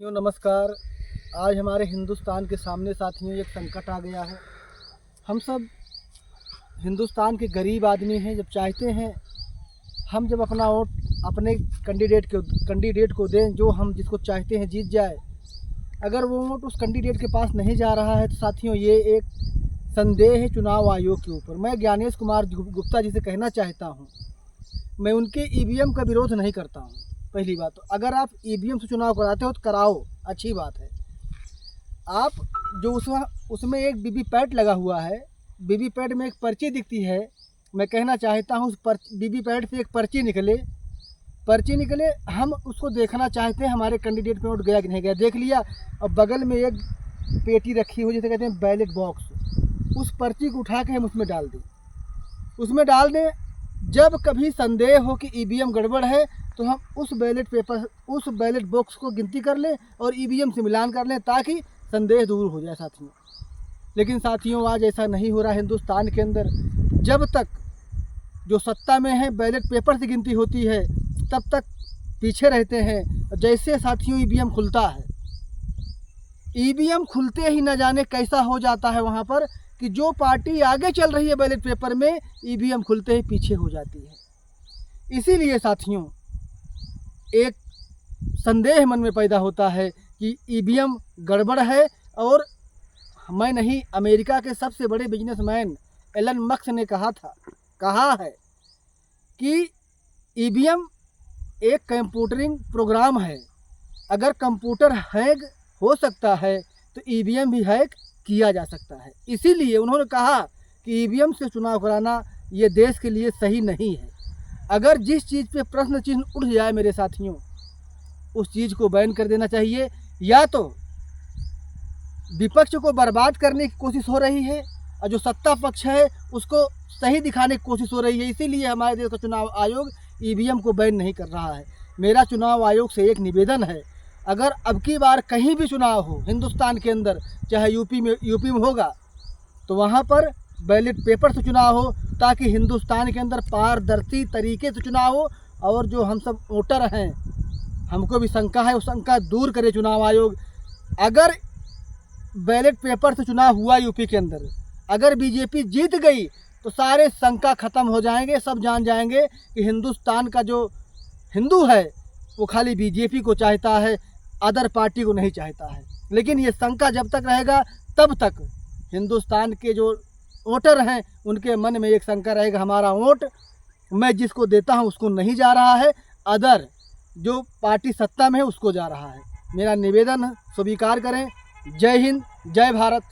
साथियों नमस्कार। आज हमारे हिंदुस्तान के सामने साथियों एक संकट आ गया है। हम सब हिंदुस्तान के गरीब आदमी हैं। जब चाहते हैं हम जब अपना वोट अपने कैंडिडेट को दें जो हम जिसको चाहते हैं जीत जाए, अगर वो वोट उस कैंडिडेट के पास नहीं जा रहा है तो साथियों ये एक संदेह है चुनाव आयोग के ऊपर। मैं ज्ञानेश कुमार गुप्ता जी से कहना चाहता हूँ, मैं उनके ईवीएम का विरोध नहीं करता हूँ। पहली बात तो अगर आप ईवीएम से चुनाव कराते हो तो कराओ, अच्छी बात है। आप जो उसमें एक वीवीपैट लगा हुआ है, वीवीपैट में एक पर्ची दिखती है। मैं कहना चाहता हूँ उस वीवीपैट से एक पर्ची निकले, हम उसको देखना चाहते हैं हमारे कैंडिडेट पे वोट गया कि नहीं गया। देख लिया, और बगल में एक पेटी रखी हुई जिसे कहते हैं बैलेट बॉक्स, उस पर्ची को उठा के हम उसमें डाल दें। जब कभी संदेह हो कि ईवीएम गड़बड़ है तो हम उस बैलेट बॉक्स को गिनती कर लें और ईवीएम से मिलान कर लें ताकि संदेह दूर हो जाए साथियों। लेकिन साथियों आज ऐसा नहीं हो रहा हिंदुस्तान के अंदर। जब तक जो सत्ता में है बैलेट पेपर से गिनती होती है तब तक पीछे रहते हैं। जैसे साथियों ईवीएम खुलता है, ईवीएम खुलते ही न जाने कैसा हो जाता है वहाँ पर कि जो पार्टी आगे चल रही है बैलेट पेपर में, ईवीएम खुलते ही पीछे हो जाती है। इसीलिए साथियों एक संदेह मन में पैदा होता है कि ईवीएम गड़बड़ है। और मैं नहीं, अमेरिका के सबसे बड़े बिजनेसमैन एलन मस्क ने कहा है कि ईवीएम एक कंप्यूटरिंग प्रोग्राम है। अगर कंप्यूटर हैक हो सकता है तो ईवीएम भी हैक किया जा सकता है। इसीलिए उन्होंने कहा कि ईवीएम से चुनाव कराना ये देश के लिए सही नहीं है। अगर जिस चीज़ पे प्रश्न चिन्ह उठ जाए मेरे साथियों, उस चीज़ को बैन कर देना चाहिए। या तो विपक्ष को बर्बाद करने की कोशिश हो रही है और जो सत्ता पक्ष है उसको सही दिखाने की कोशिश हो रही है। इसीलिए हमारे देश का चुनाव आयोग ईवीएम को बैन नहीं कर रहा है। मेरा चुनाव आयोग से एक निवेदन है, अगर अब की बार कहीं भी चुनाव हो हिंदुस्तान के अंदर, चाहे यूपी में होगा, तो वहाँ पर बैलेट पेपर से चुनाव हो ताकि हिंदुस्तान के अंदर पारदर्शी तरीके से चुनाव हो। और जो हम सब वोटर हैं, हमको भी शंका है, उस शंका दूर करे चुनाव आयोग। अगर बैलेट पेपर से चुनाव हुआ यूपी के अंदर, अगर बीजेपी जीत गई तो सारे शंका ख़त्म हो जाएंगे। सब जान जाएंगे कि हिंदुस्तान का जो हिंदू है वो खाली बीजेपी को चाहता है, अदर पार्टी को नहीं चाहता है। लेकिन ये शंका जब तक रहेगा तब तक हिंदुस्तान के जो वोटर हैं उनके मन में एक शंका रहेगा, हमारा वोट मैं जिसको देता हूं उसको नहीं जा रहा है, अदर जो पार्टी सत्ता में है उसको जा रहा है। मेरा निवेदन स्वीकार करें। जय हिंद, जय भारत।